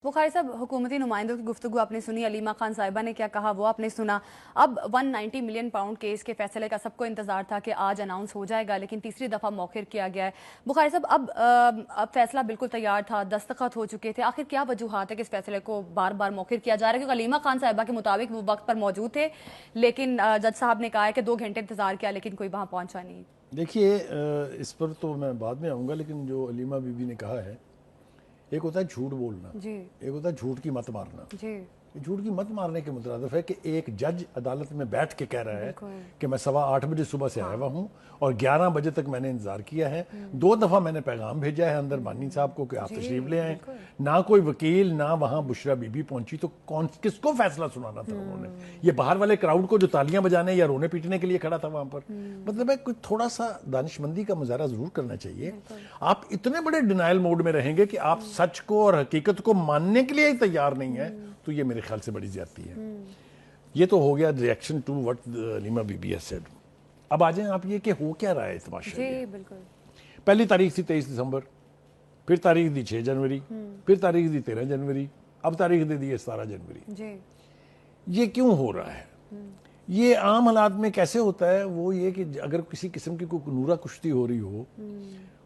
बुखारी साहब, हुकूमती नुमाइंदों की गुफ्तगू आपने सुनी, अलीमा खान साहिबा ने क्या कहा वो आपने सुना। अब 190 मिलियन पाउंड केस के फैसले का सबको इंतजार था कि आज अनाउंस हो जाएगा, लेकिन तीसरी दफ़ा मौखिर किया गया है। बुखारी साहब, अब फैसला बिल्कुल तैयार था, दस्तखत हो चुके थे, आखिर क्या वजूहात है कि इस फैसले को बार बार मौखिर किया जा रहा है? क्योंकि अलीमा खान साहिबा के मुताबिक वो वक्त पर मौजूद थे, लेकिन जज साहब ने कहा है कि 2 घंटे इंतजार किया, लेकिन कोई वहाँ पहुंचा नहीं। देखिए, इस पर तो मैं बाद में आऊँगा, लेकिन जो अलीमा बीबी ने कहा है, एक होता है झूठ बोलना जी, एक होता है झूठ की मत मारना। जी, झूठ की मत मारने के मुतरादिफ है कि एक जज अदालत में बैठ के कह रहा है बिल्कुल। कि मैं 8:15 बजे सुबह से आया हुआ हूँ और 11 बजे तक मैंने इंतजार किया है। 2 दफ़ा मैंने पैगाम भेजा है अंदर बानी साहब को कि आप जी, तशरीफ ले आए। बिल्कुल। ना कोई वकील, ना वहाँ बुशरा बीबी पहुंची, तो किसको फैसला सुनाना था उन्होंने? ये बाहर वाले क्राउड को जो तालियां बजाने या रोने पीटने के लिए खड़ा था वहां पर? मतलब है, कोई थोड़ा सा दानिशमंदी का मुजाहरा जरूर करना चाहिए। आप इतने बड़े डिनायल मोड में रहेंगे कि आप सच को और हकीकत को मानने के लिए ही तैयार नहीं है, तो ये मेरे ख्याल से बड़ी ज्यादती है। ये तो हो गया reaction to what Aleema Bibi has said. अब आ जाएं आप ये कि हो क्या रहा है तमाशा। जी, बिल्कुल। पहली तारीख थी 23 दिसंबर, फिर तारीख दी 6 जनवरी, फिर तारीख दी 13 जनवरी, अब तारीख दे दी है 17 जनवरी। जी, ये क्यों हो रहा है? ये आम हालात में कैसे होता है? वो ये कि अगर किसी किस्म की कोई नूरा कुश्ती हो रही हो,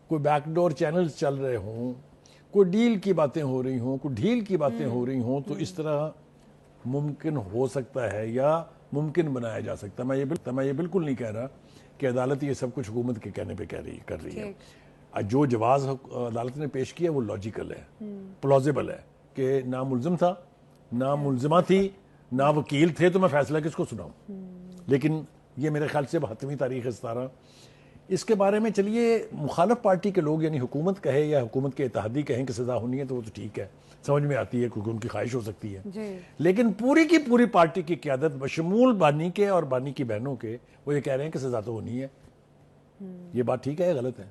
कोई बैकडोर चैनल्स चल रहे हों, कोई डील की बातें हो रही हों, कोई ढील की बातें हो रही हों, तो इस तरह मुमकिन हो सकता है या मुमकिन बनाया जा सकता है। मैं ये बिल्कुल नहीं कह रहा कि अदालत ये सब कुछ हुकूमत के कहने पे कर रही है। जो जवाब अदालत ने पेश किया वो लॉजिकल है, प्लॉजिबल है कि ना मुल्जिम था, ना मुल्जिमा थी, ना वकील थे, तो मैं फैसला किसको सुनाऊं? लेकिन ये मेरे ख्याल से 72वीं तारीख है 17। इसके बारे में चलिए मुखालफ पार्टी के लोग यानी हुकूमत कहे या हुकूमत के इत्तेहादी कहें कि सजा होनी है, तो वो तो ठीक है, समझ में आती है, क्योंकि उनकी ख्वाहिश हो सकती है जी। लेकिन पूरी की पूरी पार्टी की क़यादत बशमूल बानी के और बानी की बहनों के, वो ये कह रहे हैं कि सजा तो होनी है। ये बात ठीक है या गलत है?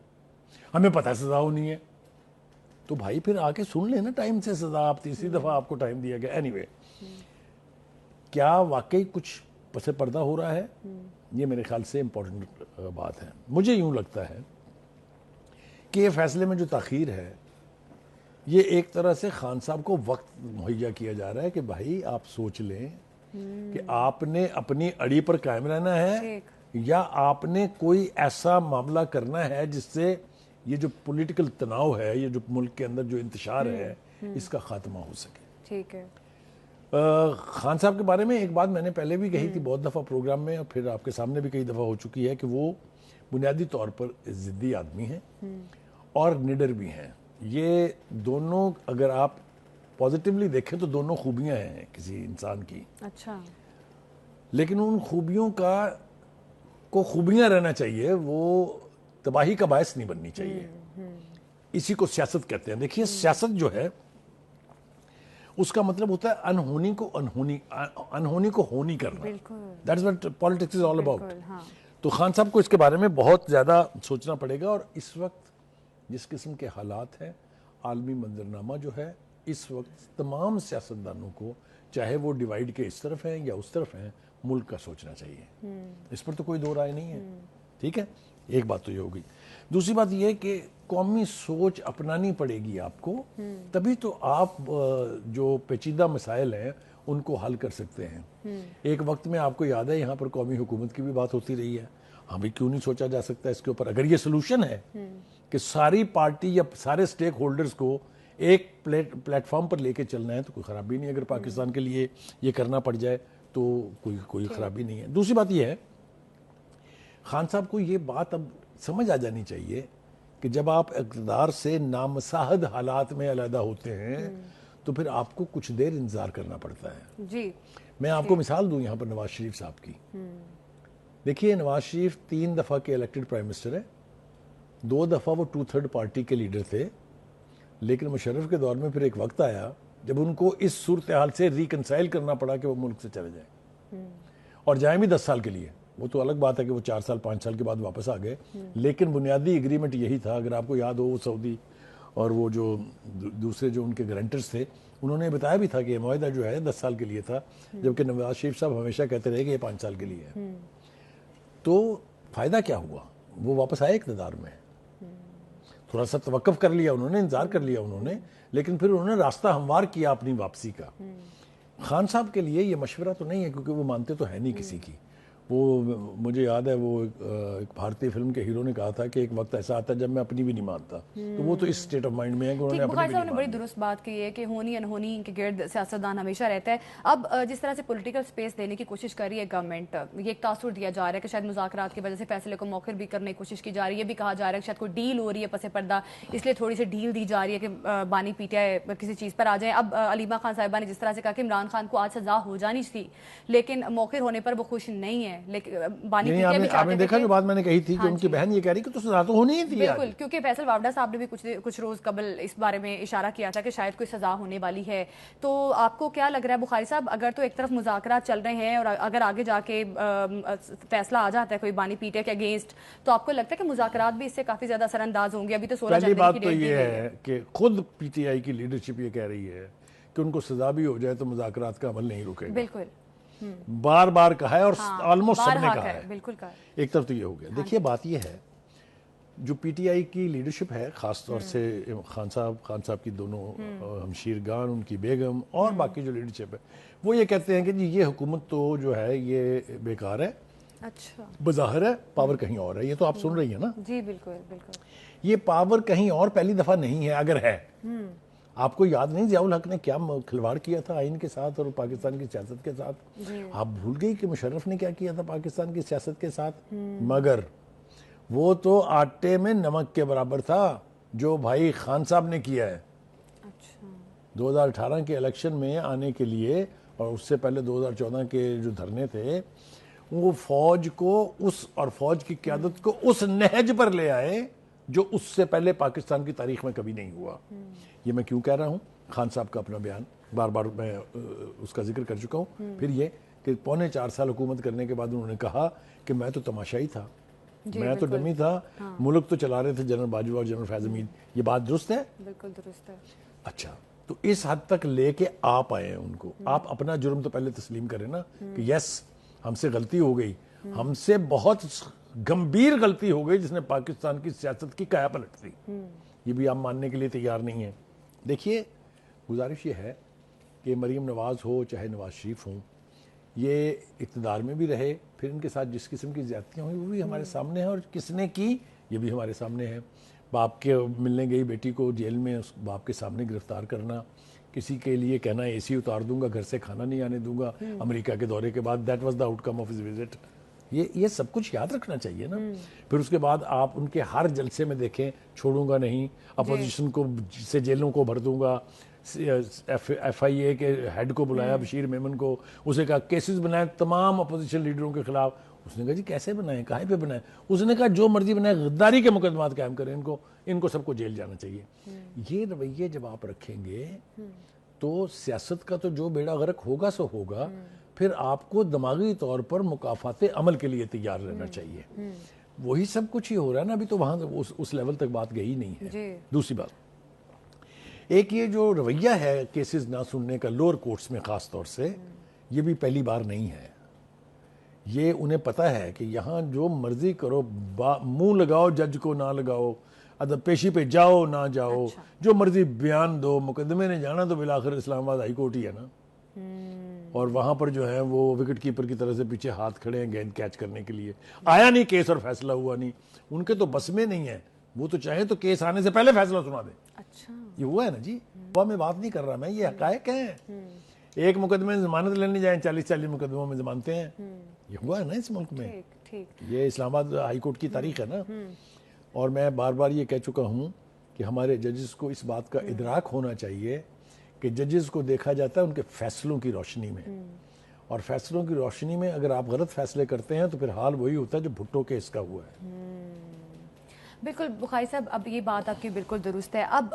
हमें पता है सजा होनी है, तो भाई फिर आके सुन लेना टाइम से सजा। आप तीसरी दफा आपको टाइम दिया गया। एनीवे, क्या वाकई कुछ पसे पर्दा हो रहा है? ये मेरे ख्याल से इंपॉर्टेंट बात है। मुझे यूं लगता है कि ये फैसले में जो ताखीर है, ये एक तरह से खान साहब को वक्त मुहैया किया जा रहा है कि भाई आप सोच लें कि आपने अपनी अड़ी पर कायम रहना है या आपने कोई ऐसा मामला करना है जिससे ये जो पॉलिटिकल तनाव है, ये जो मुल्क के अंदर जो इंतशार है, इसका खात्मा हो सके। ठीक है। खान साहब के बारे में एक बात मैंने पहले भी कही थी बहुत दफ़ा प्रोग्राम में, और फिर आपके सामने भी कई दफ़ा हो चुकी है कि वो बुनियादी तौर पर ज़िद्दी आदमी हैं और निडर भी हैं। ये दोनों अगर आप पॉजिटिवली देखें तो दोनों खूबियां हैं किसी इंसान की। अच्छा। लेकिन उन खूबियों को खूबियां रहना चाहिए, वो तबाही का बायस नहीं बननी चाहिए। इसी को सियासत कहते हैं। देखिए, सियासत जो है उसका मतलब होता है अनहोनी को होनी करना। That's what politics is all about. तो खान साहब को इसके बारे में बहुत ज्यादा सोचना पड़ेगा। और इस वक्त जिस किस्म के हालात हैं, आलमी मंजरनामा जो है, इस वक्त तमाम सियासतदानों को, चाहे वो डिवाइड के इस तरफ हैं या उस तरफ हैं, मुल्क का सोचना चाहिए। इस पर तो कोई दो राय नहीं है। ठीक है, एक बात तो ये होगी। दूसरी बात ये कि कौमी सोच अपनानी पड़ेगी आपको, तभी तो आप जो पेचीदा मसाइल हैं उनको हल कर सकते हैं। एक वक्त में आपको याद है यहाँ पर कौमी हुकूमत की भी बात होती रही है। हमें क्यों नहीं सोचा जा सकता इसके ऊपर? अगर ये सोल्यूशन है कि सारी पार्टी या सारे स्टेक होल्डर्स को एक प्लेटफॉर्म पर लेके चलना है, तो कोई खराबी नहीं। अगर पाकिस्तान के लिए ये करना पड़ जाए तो कोई खराबी नहीं है। दूसरी बात यह है, खान साहब को ये बात अब समझ आ जानी चाहिए कि जब आप इक़्तिदार से नामसाहद हालात में अलहदा होते हैं तो फिर आपको कुछ देर इंतजार करना पड़ता है। जी। मैं आपको मिसाल दूं यहाँ पर नवाज शरीफ साहब की। देखिए, नवाज शरीफ 3 दफ़ा के इलेक्टेड प्राइम मिनिस्टर है। 2 दफ़ा वो 2/3 पार्टी के लीडर थे। लेकिन मुशर्रफ के दौर में फिर एक वक्त आया जब उनको इस सूरत हाल से रिकनसाइल करना पड़ा कि वो मुल्क से चले जाएं, और जाएं भी 10 साल के लिए। वो तो अलग बात है कि वो 4 साल 5 साल के बाद वापस आ गए, लेकिन बुनियादी एग्रीमेंट यही था। अगर आपको याद हो, वो सऊदी और वो जो दूसरे जो उनके गारंटर्स थे, उन्होंने बताया भी था कि ये मुआहदा जो है 10 साल के लिए था, जबकि नवाज शरीफ साहब हमेशा कहते रहे कि ये 5 साल के लिए है। तो फायदा क्या हुआ? वो वापस आए इक़्तिदार में। थोड़ा सा तवक्कुफ कर लिया उन्होंने, इंतजार कर लिया उन्होंने, لیکن پھر انہوں نے راستہ ہموار کیا اپنی واپسی کا. خان صاحب کے لیے یہ مشورہ تو نہیں ہے کیونکہ وہ مانتے تو ہے نہیں کسی کی. وہ مجھے یاد ہے وہ ایک بھارتی فلم کے ہیرو نے کہا تھا کہ ایک وقت ایسا آتا ہے جب میں اپنی بھی نہیں مانتا. تو وہ تو اس اسٹیٹ آف مائنڈ میں ہے کہ انہوں نے اپنی بھی نہیں مانتا. بڑی درست بات کی ہے کہ ہونی انہونی کے گرد سیاستدان ہمیشہ رہتا ہے. اب جس طرح سے پولیٹیکل سپیس دینے کی کوشش کر رہی ہے گورنمنٹ, یہ ایک تاثر دیا جا رہا ہے کہ شاید مذاکرات کی وجہ سے فیصلے کو مؤخر بھی کرنے کی کوشش کی جا رہی ہے. یہ بھی کہا جا رہا ہے کہ شاید کوئی ڈیل ہو رہی ہے پس پردہ, اس لیے تھوڑی سی ڈیل دی جا رہی ہے کہ بانی پی ٹی آئی کسی چیز پر آ جائیں. اب علیمہ خان صاحبہ نے جس طرح سے کہا کہ عمران خان کو آج سزا ہو جانی تھی لیکن مؤخر ہونے پر وہ خوش نہیں ہے. لیکن آپ نے دیکھا جو بات میں نے کہی تھی کہ ان کی بہن یہ کہہ رہی کہ تو سزا تو ہونی ہی تھی. بالکل, کیونکہ فیصل واوڈا صاحب نے بھی کچھ روز قبل اس بارے میں اشارہ کیا تھا کہ شاید کوئی سزا ہونے والی ہے. تو آپ کو کیا لگ رہا ہے بخاری صاحب, اگر تو ایک طرف مذاکرات چل رہے ہیں اور اگر آگے جا کے فیصلہ آ جاتا ہے کوئی بانی پی ٹی آئی کے اگینسٹ, تو آپ کو لگتا ہے کہ مذاکرات بھی اس سے کافی زیادہ اثر انداز ہوں گے؟ ابھی تو 16 جنوری کی بات تو یہ ہے کہ خود پی ٹی آئی کی لیڈرشپ یہ کہہ رہی ہے کہ ان کو سزا بھی ہو جائے تو مذاکرات کا عمل نہیں رکے گا. بالکل, بار بار کہا ہے اور آلموسٹ سب نے کہا ہے. بالکل کہا. ایک طرف تو یہ ہو گیا. دیکھیے بات یہ ہے جو پی ٹی آئی کی لیڈرشپ ہے, خاص طور سے خان صاحب کی دونوں ہمشیرگان, ان کی بیگم اور باقی جو لیڈرشپ ہے, وہ یہ کہتے ہیں کہ جی یہ حکومت تو جو ہے یہ بیکار ہے. اچھا, بظاہر ہے پاور کہیں اور ہے. یہ تو آپ سن رہی ہیں نا. جی بالکل بالکل. یہ پاور کہیں اور پہلی دفعہ نہیں ہے. اگر ہے, آپ کو یاد نہیں ضیاء الحق نے کیا کھلواڑ کیا تھا آئین کے ساتھ اور پاکستان کی سیاست کے ساتھ؟ آپ بھول گئی کہ مشرف نے کیا کیا تھا پاکستان کی سیاست کے ساتھ؟ مگر وہ تو آٹے میں نمک کے برابر تھا جو بھائی خان صاحب نے کیا ہے. 2018 کے الیکشن میں آنے کے لیے اور اس سے پہلے 2014 کے جو دھرنے تھے, وہ فوج کو اور فوج کی قیادت کو اس نہج پر لے آئے جو اس سے پہلے پاکستان کی تاریخ میں کبھی نہیں ہوا. یہ میں کیوں کہہ رہا ہوں؟ خان صاحب کا اپنا بیان بار بار میں اس کا ذکر کر چکا ہوں. پھر یہ کہ 4.25 سال حکومت کرنے کے بعد انہوں نے کہا کہ میں تو تماشائی تھا, میں تو ڈمی تھا, ملک تو چلا رہے تھے جنرل باجوہ اور جنرل فیض حمید. یہ بات درست ہے؟ بالکل درست ہے. اچھا, تو اس حد تک لے کے آپ آئے ہیں ان کو. آپ اپنا جرم تو پہلے تسلیم کریں نا کہ یس ہم سے غلطی ہو گئی, ہم سے بہت گمبھیر غلطی ہو گئی جس نے پاکستان کی سیاست کی کایا پلٹ دی. یہ بھی آپ ماننے کے لیے تیار نہیں ہیں. دیکھیے, گزارش یہ ہے کہ مریم نواز ہو چاہے نواز شریف ہوں, یہ اقتدار میں بھی رہے, پھر ان کے ساتھ جس قسم کی زیادتیاں ہوئی وہ بھی ہمارے سامنے ہیں, اور کس نے کی یہ بھی ہمارے سامنے ہے. باپ کے ملنے گئی بیٹی کو جیل میں اس باپ کے سامنے گرفتار کرنا, کسی کے لیے کہنا اے سی اتار دوں گا, گھر سے کھانا نہیں آنے دوں گا امریکہ کے دورے کے بعد, that was the out come of his visit. یہ سب کچھ یاد رکھنا چاہیے نا. پھر اس کے بعد آپ ان کے ہر جلسے میں دیکھیں چھوڑوں گا نہیں, اپوزیشن کو سے جیلوں کو بھر دوں گا. ایف آئی اے کے ہیڈ کو بلایا بشیر میمن کو, اسے کہا کیسز بنائیں تمام اپوزیشن لیڈروں کے خلاف. اس نے کہا جی کیسے بنائیں, کہاں پہ بنائیں؟ اس نے کہا جو مرضی بنائیں, غداری کے مقدمات قائم کریں, ان کو سب کو جیل جانا چاہیے. یہ رویے جب آپ رکھیں گے تو سیاست کا تو جو بیڑا غرق ہوگا سو ہوگا. پھر آپ کو دماغی طور پر مکافات عمل کے لیے تیار رہنا چاہیے. وہی سب کچھ ہی ہو رہا ہے نا ابھی, تو وہاں اس لیول تک بات گئی نہیں ہے. دوسری بات, ایک یہ جو رویہ ہے کیسز نہ سننے کا لوور کورٹس میں خاص طور سے, یہ بھی پہلی بار نہیں ہے. یہ انہیں پتہ ہے کہ یہاں جو مرضی کرو, منہ لگاؤ جج کو نہ لگاؤ, ادب پیشی پہ جاؤ نہ جاؤ, جو مرضی بیان دو, مقدمے نے جانا تو بالآخر اسلام آباد ہائی کورٹ ہی ہے نا. اور وہاں پر جو ہے وہ وکٹ کیپر کی طرح سے پیچھے ہاتھ کھڑے ہیں گیند کیچ کرنے کے لیے. آیا نہیں کیس اور فیصلہ ہوا نہیں, ان کے تو بس میں نہیں ہے. وہ تو چاہیں تو کیس آنے سے پہلے فیصلہ سنا دیں. اچھا, یہ ہوا ہے نا جی. وہ میں بات نہیں کر رہا, میں یہ حقائق ہیں. ایک مقدمے میں ضمانت لینے جائیں 40 مقدموں میں ضمانتیں ہیں. یہ ہوا ہے نا اس ملک میں. یہ اسلام آباد ہائی کورٹ کی تاریخ ہے نا. اور میں بار بار یہ کہہ چکا ہوں کہ ہمارے ججز کو اس بات کا ادراک ہونا چاہیے کہ ججز کو دیکھا جاتا ہے ان کے فیصلوں کی روشنی میں, اور فیصلوں کی روشنی میں اگر آپ غلط فیصلے کرتے ہیں تو پھر حال وہی ہوتا ہے جو بھٹو کیس کا ہوا ہے. بالکل بخاری صاحب, اب یہ بات آپ کی بالکل درست ہے. اب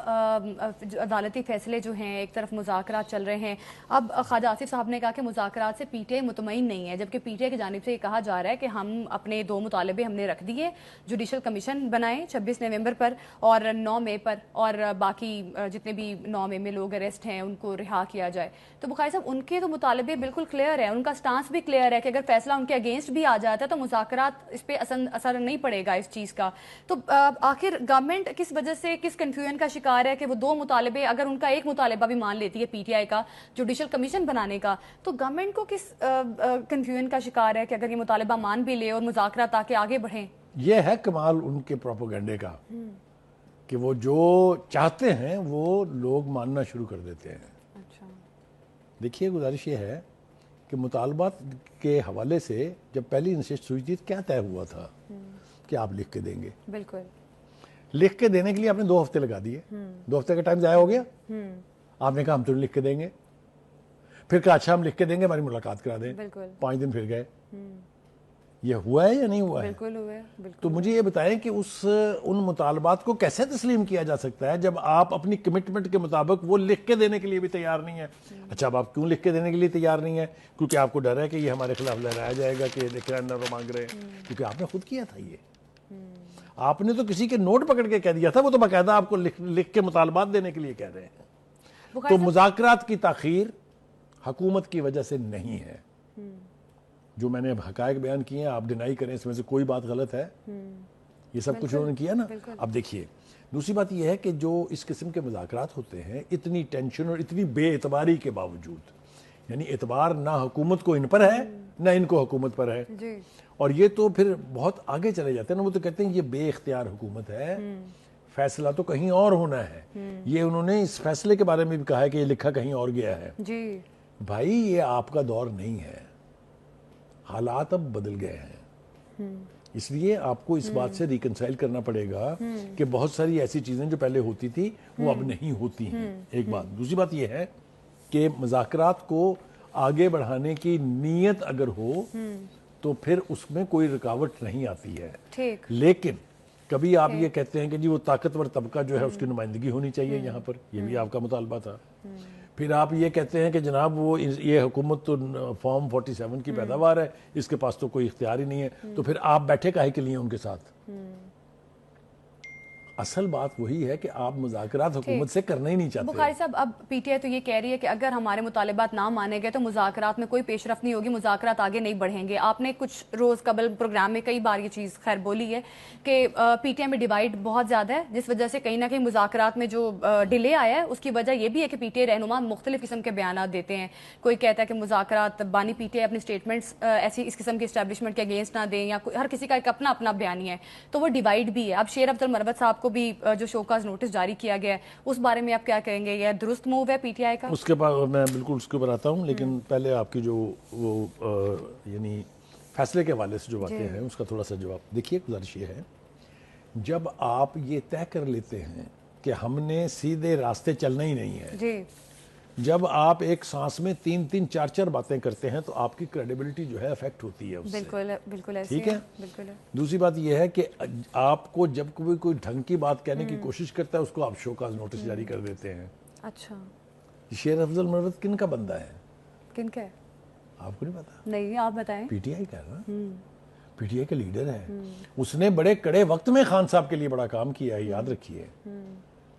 عدالتی فیصلے جو ہیں, ایک طرف مذاکرات چل رہے ہیں. اب خواجہ آصف صاحب نے کہا کہ مذاکرات سے پی ٹی آئی مطمئن نہیں ہے, جبکہ پی ٹی آئی کی جانب سے یہ کہا جا رہا ہے کہ ہم اپنے 2 مطالبے ہم نے رکھ دیے, جوڈیشل کمیشن بنائیں 26 نومبر پر اور 9 مئی پر, اور باقی جتنے بھی 9 مئی میں لوگ اریسٹ ہیں ان کو رہا کیا جائے. تو بخاری صاحب ان کے تو مطالبے بالکل کلیئر ہے, ان کا سٹانس بھی کلیئر ہے کہ اگر فیصلہ ان کے اگینسٹ بھی آ جاتا ہے تو مذاکرات اس پہ اثر نہیں پڑے گا اس چیز کا. تو आखिर गवर्नमेंट किस वजह से किस कंफ्यूजन का शिकार है कि वो दो मुतालबे, अगर उनका एक मुतालबा भी मान लेती है पीटीआई का जुडिशल कमीशन बनाने का, तो गवर्नमेंट को किस कंफ्यूजन का शिकार है कि अगर ये मुतालबा मान भी ले और मुज़ाकरा ताकि आगे बढ़ें? ये है कमाल उनके प्रोपेगेंडे का कि वो जो चाहते हैं वो लोग मानना शुरू कर देते हैं। अच्छा, देखिए गुजारिश ये है कि मुतालबात के हवाले से जब पहली नशिस्त हुई थी क्या तय हुआ था कि आप लिख के देंगे। बिल्कुल। लिख के देने के लिए आपने 2 हफ्ते लगा दिए, 2 हफ्ते का टाइम ज़ाया हो गया। आपने कहा हम तो लिख के देंगे, फिर कहा अच्छा हम लिख के देंगे, हमारी मुलाकात करा दें। बिल्कुल। 5 दिन फिर गए। ये हुआ है या नहीं हुआ है? बिल्कुल हुए, बिल्कुल। तो मुझे ये बताएं कि उन मुतालबात को कैसे तस्लीम किया जा सकता है जब आप अपनी कमिटमेंट के मुताबिक वो लिख के देने के लिए भी तैयार नहीं है। अच्छा, अब आप क्यों लिख के देने के लिए तैयार नहीं है? क्योंकि आपको डर है कि ये हमारे खिलाफ लहराया जाएगा कि रेफरेंडम मांग रहे हैं, क्योंकि आपने खुद किया था ये। आपने तो किसी के नोट पकड़ के कह दिया था, वो तो बाकायदा आपको लिख के मुतालबात देने के लिए कह रहे हैं। तो मुज़ाकरात की ताखीर हुकूमत की वजह से नहीं है। जो मैंने अब हकायक बयान किए हैं, आप डिनाई करें इसमें से कोई बात गलत है, ये सब कुछ उन्होंने किया ना। अब देखिए दूसरी बात यह है कि जो इस किस्म के मुज़ाकरात होते हैं, इतनी टेंशन और इतनी बेएतबारी के बावजूद, यानी एतबार ना हुकूमत को इन पर है ना इनको हुकूमत पर है जी। और ये तो फिर बहुत आगे चले जाते हैं ना। वो तो कहते हैं ये बेइख्तियार हुकूमत है, फैसला तो कहीं और होना है। ये उन्होंने इस फैसले के बारे में भी कहा है कि ये लिखा कहीं और गया है। जी भाई ये आपका दौर नहीं है, हालात अब बदल गए हैं, इसलिए आपको इस बात से रिकंसाइल करना पड़ेगा कि बहुत सारी ऐसी चीजें जो पहले होती थी वो अब नहीं होती हैं। एक बात। दूसरी बात यह है कि मुज़ाकरात को आगे बढ़ाने की नीयत अगर हो तो फिर उसमें कोई रुकावट नहीं आती है। ठीक। लेकिन कभी आप ये कहते हैं कि जी वो ताकतवर तबका जो है उसकी नुमाइंदगी होनी चाहिए यहाँ पर, ये भी आपका मुतालबा था। फिर आप ये कहते हैं कि जनाब वो ये हुकूमत तो फॉर्म 47 की पैदावार है, इसके पास तो कोई इख्तियार ही नहीं है, तो फिर आप बैठे काहे के लिए उनके साथ? असल बात वही है कि आप मुज़ाकरात हुकूमत से करना ही नहीं चाहते। बुखारी साहब, अब पीटीआई तो ये कह रही है कि अगर हमारे मुतालिबात ना माने गए तो मुज़ाकरात में कोई पेशरफ नहीं होगी, मुज़ाकरात आगे नहीं बढ़ेंगे। आपने कुछ रोज कबल प्रोग्राम में कई बार ये चीज़ खैर बोली है कि पीटीआई में डिवाइड बहुत ज़्यादा है, जिस वजह से कहीं ना कहीं मुज़ाकरात में जो डिले आया है उसकी वजह यह भी है कि पीटीआई रहनुमा मुख्तलिफ किस्म के बयान देते हैं। कोई कहता है कि मुज़ाकरात बानी पीटीआई अपने स्टेटमेंट्स ऐसी इस किस्म की एस्टैब्लिशमेंट के अगेंस्ट ना दें, या हर किसी का एक अपना अपना बयानी है, तो वो डिवाइड भी है। अब शेर अब्दुल मरवत साहब को भी जो शोकाज नोटिस जारी किया गया है, उस बारे में आप क्या कहेंगे? यह दुरुस्त मूव है पीटीआई का? उसके बाद मैं बिल्कुल उसके ऊपर आता हूँ, लेकिन पहले आपकी जो वो यानी फैसले के हवाले से जो बातें हैं उसका थोड़ा सा जवाब। देखिए गुजारिश ये है, जब आप ये तय कर लेते हैं कि हमने सीधे रास्ते चलना ही नहीं है जी, जब आप एक सांस में 3-3, 4-4 बातें करते हैं तो आपकी क्रेडिबिलिटी जो है अफेक्ट होती है उससे। बिल्कुल बिल्कुल ऐसे ठीक है, बिल्कुल है। दूसरी बात यह है कि आपको जब कोई ढंग की बात कहने की कोशिश करता है उसको आप शोकाज नोटिस जारी कर देते हैं। अच्छा, शेर अफजल मरवत किन का बंदा है? किन का है? आपको नहीं पता? नहीं, आप बताएं। पीटीआई का है ना, पीटीआई का लीडर है। उसने बड़े कड़े वक्त में खान साहब के लिए बड़ा काम किया है, याद रखिए।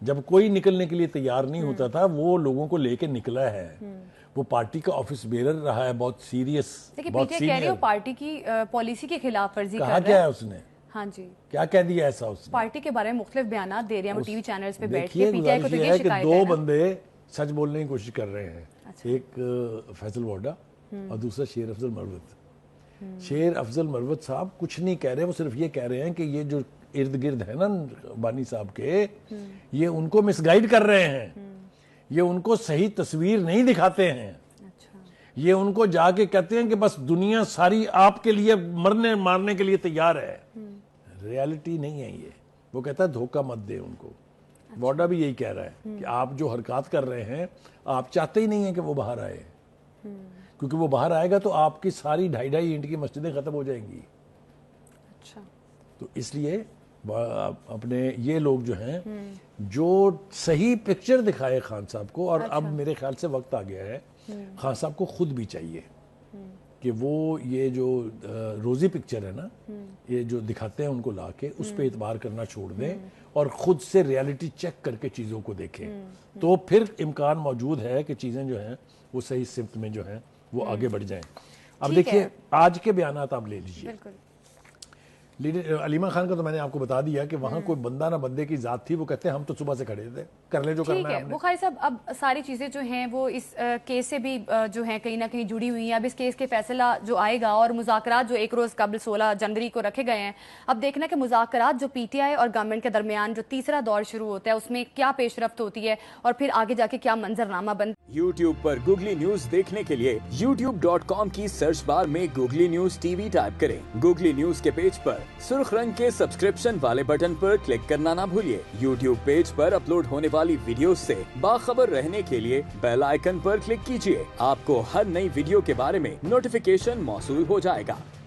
जब कोई निकलने के लिए तैयार नहीं होता था वो लोगों को लेके निकला है। वो पार्टी का ऑफिस बेरर रहा है, बहुत सीरियस, बहुत पीटीआई कह रही हो पार्टी की पॉलिसी के खिलाफ वर्जी कर कहा रहा क्या है। है उसने? हाँ जी, क्या कह दिया ऐसा उसने? पार्टी के बारे में मुख्तलिफ बयान दे रहे हैं वो टीवी चैनल्स पे बैठ देखिए के। पीटीआई को तो गुजारिश ये है कि शिकायत दो है ना। बंदे सच बोलने की कोशिश कर रहे हैं। अच्छा। एक फैसल वाडा और दूसरा शेर अफजल मरवत। शेर अफजल मरवत साहब कुछ नहीं कह रहे, वो सिर्फ ये कह रहे हैं कि ये जो इर्द गिर्द है ना बानी साहब के, ये उनको मिसगाइड कर रहे हैं, ये उनको सही तस्वीर नहीं दिखाते हैं। अच्छा, ये उनको जाके कहते हैं कि बस दुनिया सारी आपके लिए मरने मारने के लिए तैयार है। रियलिटी नहीं है ये। वो कहता है धोखा मत दे उनको। वाडा भी यही कह रहा है कि आप जो हरकत कर रहे हैं आप चाहते ही नहीं है कि वो बाहर आए, क्योंकि वो बाहर आएगा तो आपकी सारी 2.5 ईंट की मस्जिदें खत्म हो जाएंगी। अच्छा, तो इसलिए अपने ये लोग जो हैं जो सही पिक्चर दिखाए खान साहब को, और अब मेरे ख्याल से वक्त आ गया है खान साहब को खुद भी चाहिए कि वो ये जो रोजी पिक्चर है ना, ये जो दिखाते हैं उनको लाके उस पर एतबार करना छोड़ दें और खुद से रियलिटी चेक करके चीज़ों को देखें। तो फिर इम्कान मौजूद है कि चीज़ें जो हैं वो सही सिमत में जो हैं वो आगे बढ़ जाएं। अब देखिए आज के बयानात आप ले लीजिए। बिल्कुल। علیمہ خان کا تو میں نے آپ کو بتا دیا کہ وہاں کوئی بندہ نہ بندے کی ذات تھی. وہ کہتے ہیں ہم تو صبح سے کھڑے تھے, کر لیں جو کرنا ہے. بخاری صاحب اب ساری چیزیں جو ہیں وہ اس کیس سے بھی جو ہیں کہیں نہ کہیں جڑی ہوئی ہیں. اب اس کیس کے فیصلہ جو آئے گا اور مذاکرات جو ایک روز قبل 16 جنوری کو رکھے گئے ہیں, اب دیکھنا کہ مذاکرات جو پی ٹی آئی اور گورنمنٹ کے درمیان جو تیسرا دور شروع ہوتا ہے اس میں کیا پیش رفت ہوتی ہے اور پھر آگے جا کے کیا منظرنامہ بنتا ہے. یوٹیوب پر گوگلی نیوز دیکھنے کے لیے youtube.com کی سرچ بار میں googly news T V type کریں. گوگلی نیوز کے پیج پر سرخ رنگ کے سبسکرپشن والے بٹن پر کلک کرنا نہ بھولیے. یوٹیوب پیج پر اپلوڈ ہونے والی ویڈیوز سے باخبر رہنے کے لیے بیل آئیکن پر کلک کیجیے. آپ کو ہر نئی ویڈیو کے بارے میں نوٹیفیکیشن موصول ہو جائے گا.